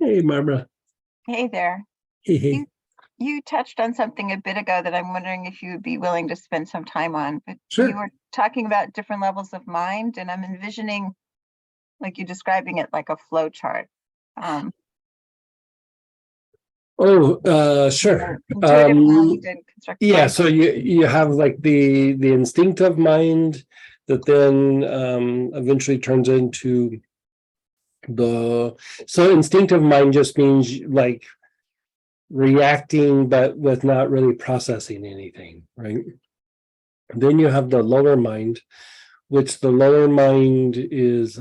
Hey, Barbara. Hey there. Hey, hey. You you touched on something a bit ago that I'm wondering if you would be willing to spend some time on, but you Sure. were talking about different levels of mind, and I'm envisioning like you describing it like a flow chart. Um, Oh, you know, sure. intuitive mind and constructive Yeah, mind. so you have like the instinctive mind that then eventually turns into the so instinctive mind just means like reacting but with not really processing anything, right? Then you have the lower mind, which the lower mind is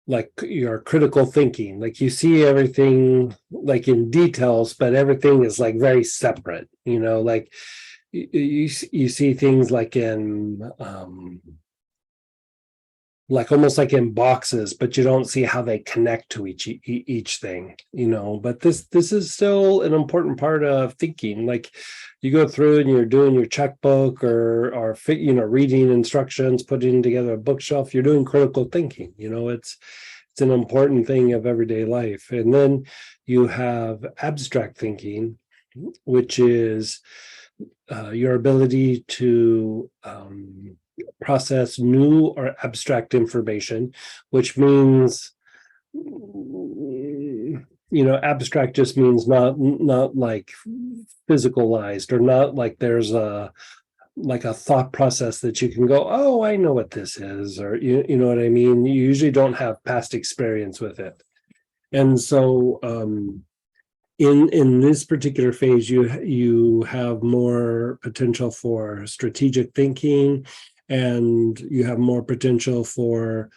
like your critical thinking, like you see everything like in details, but everything is like very separate, like you see things like almost like in boxes, but you don't see how they connect to each thing, but this is still an important part of thinking. Like you go through and you're doing your checkbook or reading instructions, putting together a bookshelf, you're doing critical thinking. It's an important thing of everyday life. And then you have abstract thinking, which is your ability to process new or abstract information, which means, abstract just means not like physicalized, or not like there's a thought process that you can go, oh, I know what this is, or you know what I mean. You usually don't have past experience with it. And so in this particular phase, you have more potential for strategic thinking, and you have more potential for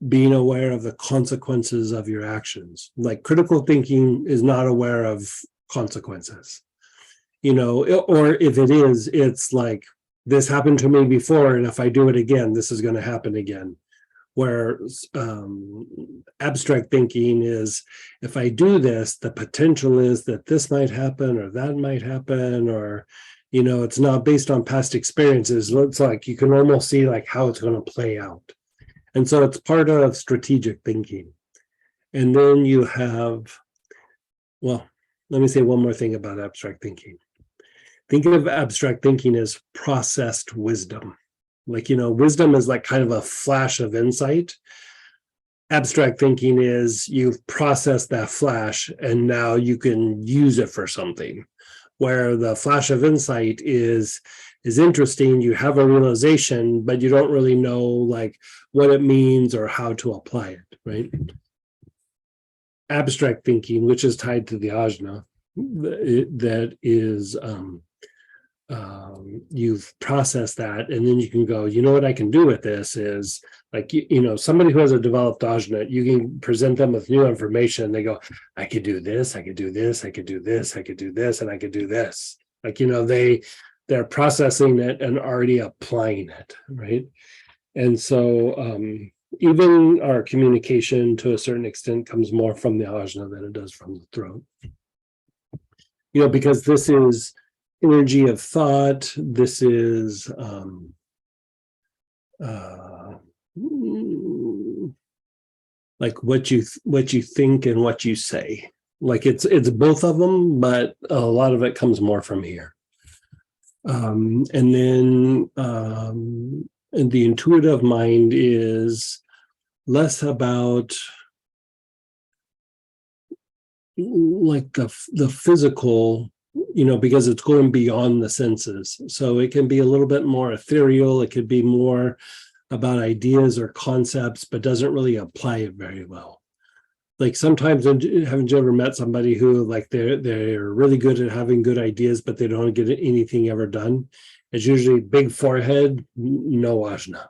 being aware of the consequences of your actions. Like critical thinking is not aware of consequences, or if it is, it's like, this happened to me before, and if I do it again, this is going to happen again. Where abstract thinking is, if I do this, the potential is that this might happen or that might happen, or it's not based on past experiences. It's like you can almost see like how it's going to play out. And so it's part of strategic thinking. And then you have, well, let me say one more thing about abstract thinking. Think of abstract thinking as processed wisdom. Like, wisdom is like kind of a flash of insight. Abstract thinking is you've processed that flash and now you can use it for something. Where the flash of insight is interesting, you have a realization, but you don't really know like what it means or how to apply it, right? Abstract thinking, which is tied to the ajna, that is you've processed that, and then you can go, what I can do with this is like, somebody who has a developed ajna, you can present them with new information. They go, I could do this, I could do this, I could do this, I could do this, and I could do this. Like, they're processing it and already applying it, right? And so even our communication to a certain extent comes more from the ajna than it does from the throat. Because this is energy of thought. This is like what you think and what you say. Like it's both of them, but a lot of it comes more from here. And then and the intuitive mind is less about like the physical, because it's going beyond the senses. So it can be a little bit more ethereal. It could be more about ideas or concepts, but doesn't really apply it very well. Like sometimes, haven't you ever met somebody who like they're really good at having good ideas, but they don't get anything ever done? It's usually big forehead, no ajna.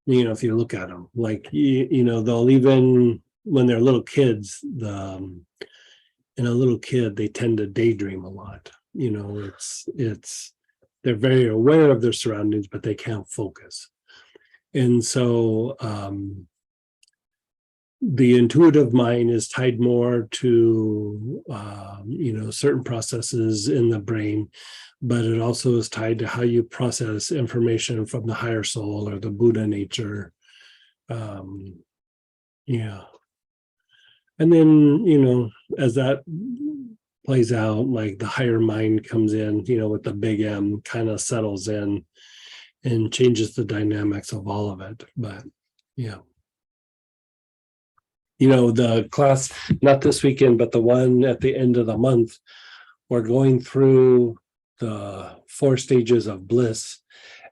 If you look at them, like they'll, even when they're little kids, in a little kid, they tend to daydream a lot. It's they're very aware of their surroundings, but they can't focus. And so the intuitive mind is tied more to certain processes in the brain, but it also is tied to how you process information from the higher soul or the Buddha nature. Yeah. And then, you know, as that plays out, like the higher mind comes in, you know, with the big M, kind of settles in and changes the dynamics of all of it. But yeah. You know, the class, not this weekend, but the one at the end of the month, we're going through the 4 stages of bliss.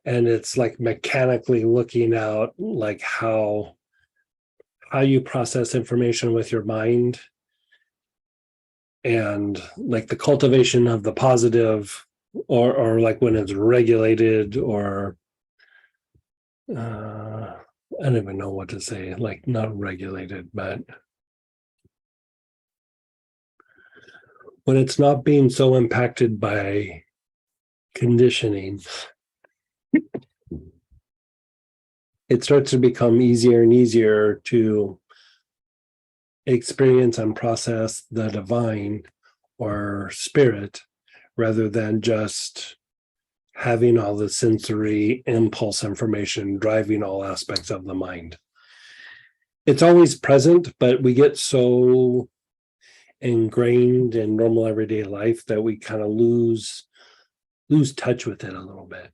And it's like mechanically looking out like how you process information with your mind, and like the cultivation of the positive, or like when it's regulated, or I don't even know what to say, like not regulated, but when it's not being so impacted by conditioning, it starts to become easier and easier to experience and process the divine or spirit, rather than just having all the sensory impulse information driving all aspects of the mind. It's always present, but we get so ingrained in normal everyday life that we kind of lose touch with it a little bit.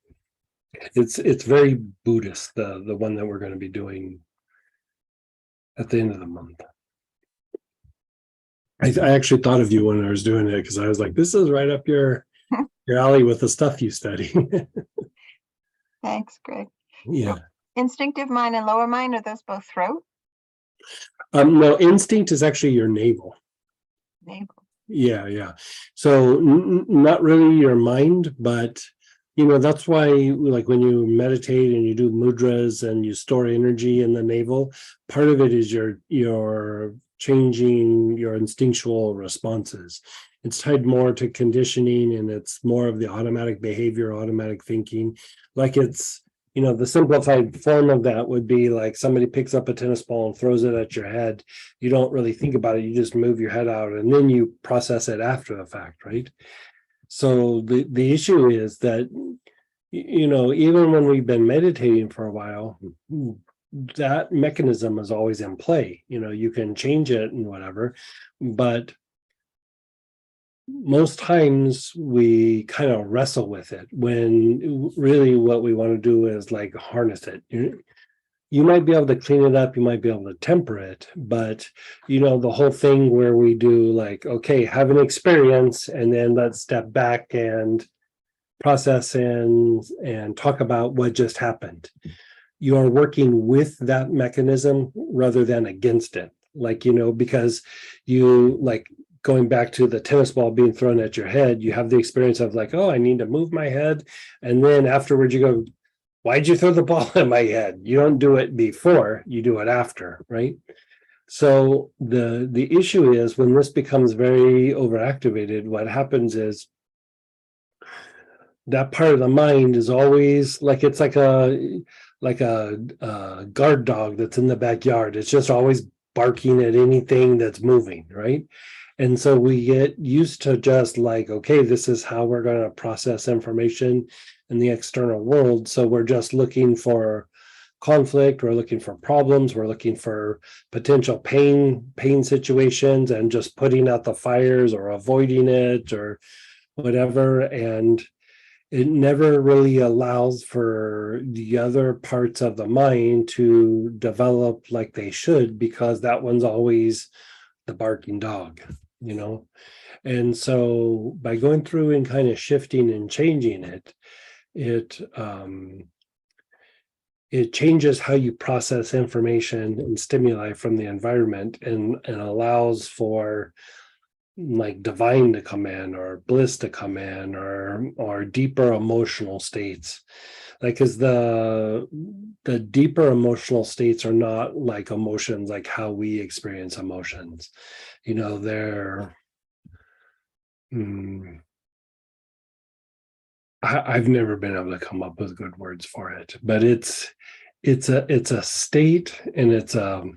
It's very Buddhist, the one that we're going to be doing at the end of the month. I actually thought of you when I was doing it, because I was like, this is right up your alley with the stuff you study. Thanks, Greg. Yeah. So instinctive mind and lower mind, are those both throat? No, instinct is actually your navel. Navel. Yeah. So not really your mind, but you know, that's why like when you meditate and you do mudras and you store energy in the navel, part of it is your changing your instinctual responses. It's tied more to conditioning, and it's more of the automatic behavior, automatic thinking. Like it's, you know, the simplified form of that would be like somebody picks up a tennis ball and throws it at your head. You don't really think about it. You just move your head out and then you process it after the fact, right? So the issue is that, you know, even when we've been meditating for a while, that mechanism is always in play. You know, you can change it and whatever, but most times we kind of wrestle with it, when really what we want to do is like harness it. You might be able to clean it up, you might be able to temper it, but you know, the whole thing where we do like, okay, have an experience and then let's step back and process and talk about what just happened. You are working with that mechanism rather than against it. Like, you know, because you like going back to the tennis ball being thrown at your head, you have the experience of like, oh, I need to move my head. And then afterwards you go, why'd you throw the ball at my head? You don't do it before, you do it after, right? So the issue is when this becomes very overactivated, what happens is that part of the mind is always like, it's like a guard dog that's in the backyard. It's just always barking at anything that's moving, right? And so we get used to just like, okay, this is how we're going to process information in the external world. So we're just looking for conflict, we're looking for problems, we're looking for potential pain situations, and just putting out the fires or avoiding it or whatever. And it never really allows for the other parts of the mind to develop like they should, because that one's always the barking dog, you know? And so by going through and kind of shifting and changing it, it changes how you process information and stimuli from the environment, and allows for like divine to come in, or bliss to come in, or deeper emotional states. Like, because the deeper emotional states are not like emotions like how we experience emotions. You know, they're I've never been able to come up with good words for it, but it's a state, and it's mm,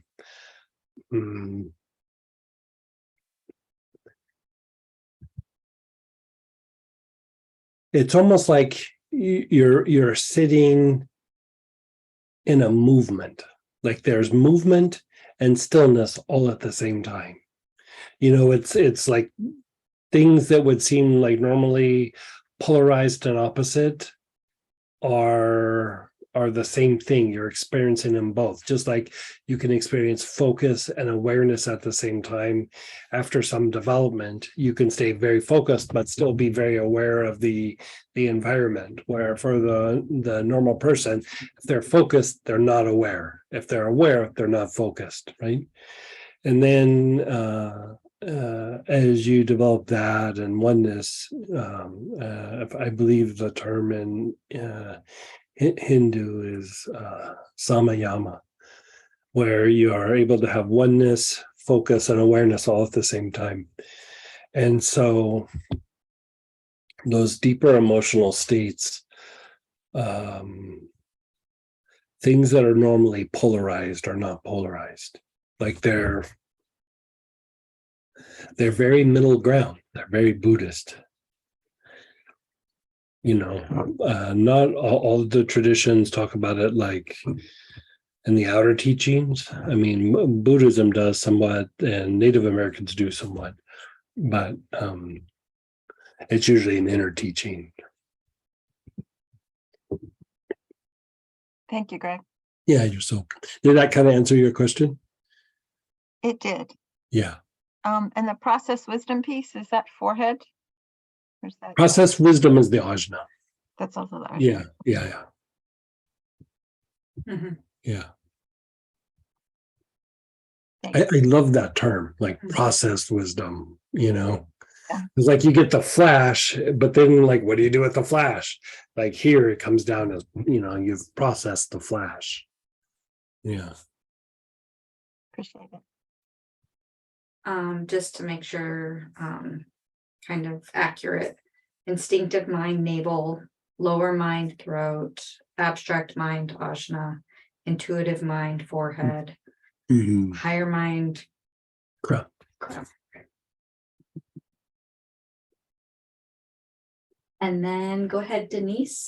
it's almost like you're sitting in a movement. Like there's movement, and stillness all at the same time. You know, it's like things that would seem like normally polarized and opposite are the same thing. You're experiencing them both, just like you can experience focus and awareness at the same time. After some development, you can stay very focused but still be very aware of the environment, where for the normal person, if they're focused, they're not aware. If they're aware, they're not focused, right? And then as you develop that and oneness, I believe the term in Hindu is samayama, where you are able to have oneness, focus, and awareness all at the same time. And so those deeper emotional states, things that are normally polarized are not polarized. Like they're very middle ground. They're very Buddhist. You know, not all the traditions talk about it like in the outer teachings. I mean, Buddhism does somewhat, and Native Americans do somewhat, but it's usually an inner teaching. Thank you, Greg. Yeah, you're so. Did that kind of answer your question? It did. Yeah. And the process wisdom piece, is that forehead? Or is that Process wisdom is the ajna. that's also the Yeah, yeah. Mhm. Yeah. I Thanks. love that term, like processed wisdom, you know. Yeah. It's like you get the flash, but then like, what do you do with the flash? Like here it comes down as, you know, you've processed the flash. Yeah. Appreciate it. Just to make sure, kind of accurate. Instinctive mind, navel, lower mind, throat, abstract mind, ajna, intuitive mind, forehead, Mhm. higher mind, Crown. crown. And then go ahead, Denise.